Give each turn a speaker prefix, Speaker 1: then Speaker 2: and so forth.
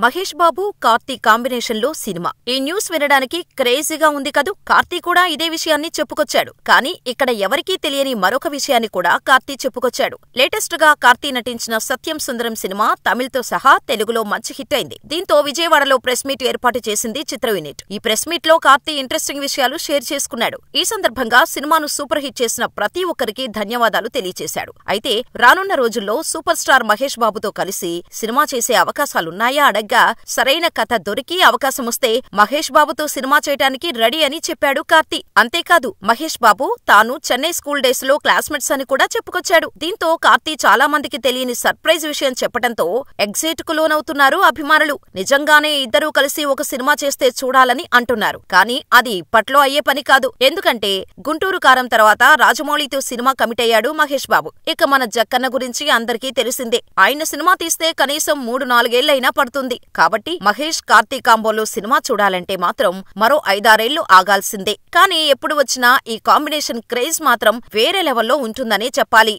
Speaker 1: మహేష్ బాబు, కార్తీ కాంబినేషన్లో సినిమా. ఈ న్యూస్ వినడానికి క్రేజీగా ఉంది కదూ. కార్తీ కూడా ఇదే విషయాన్ని చెప్పుకొచ్చాడు. కానీ ఇక్కడ ఎవరికీ తెలియని మరొక విషయాన్ని కూడా కార్తీ చెప్పుకొచ్చాడు. లేటెస్ట్ గా కార్తీ నటించిన సత్యం సుందరం సినిమా తమిళ్తో సహా తెలుగులో మంచి హిట్ అయింది. దీంతో విజయవాడలో ప్రెస్ మీట్ ఏర్పాటు చేసింది చిత్ర యూనిట్. ఈ ప్రెస్ మీట్ లో కార్తీ ఇంట్రెస్టింగ్ విషయాలు షేర్ చేసుకున్నాడు. ఈ సందర్భంగా సినిమాను సూపర్ హిట్ చేసిన ప్రతి ఒక్కరికి ధన్యవాదాలు తెలియచేశాడు. అయితే రానున్న రోజుల్లో సూపర్ స్టార్ మహేష్ బాబుతో కలిసి సినిమా చేసే అవకాశాలున్నాయా అడగ్గా సరైన కథ దొరికి అవకాశమొస్తే మహేష్ బాబుతో సినిమా చేయడానికి రెడీ అని చెప్పాడు కార్తీ. అంతేకాదు మహేష్ బాబు తాను చెన్నై స్కూల్ డేస్ లో క్లాస్మేట్స్ అని కూడా చెప్పుకొచ్చాడు. దీంతో కార్తీ చాలా మందికి తెలియని సర్ప్రైజ్ విషయం చెప్పడంతో ఎగ్జైట్ కు లోనవుతున్నారు అభిమానులు. నిజంగానే ఇద్దరూ కలిసి ఒక సినిమా చేస్తే చూడాలని అంటున్నారు. కానీ అది ఇప్పట్లో అయ్యే పని కాదు. ఎందుకంటే గుంటూరు కారం తర్వాత రాజమౌళితో సినిమా కమిట్ అయ్యాడు మహేష్ బాబు. ఇక మన జక్కన్న గురించి అందరికీ తెలిసిందే. ఆయన సినిమా తీస్తే కనీసం 3-4 పడుతుంది. కాబట్టి మహేష్ కార్తీ కాంబోలో సినిమా చూడాలంటే మాత్రం మరో 5-6 ఆగాల్సిందే. కానీ ఎప్పుడు వచ్చినా ఈ కాంబినేషన్ క్రేజ్ మాత్రం వేరే లెవెల్లో ఉంటుందనే చెప్పాలి.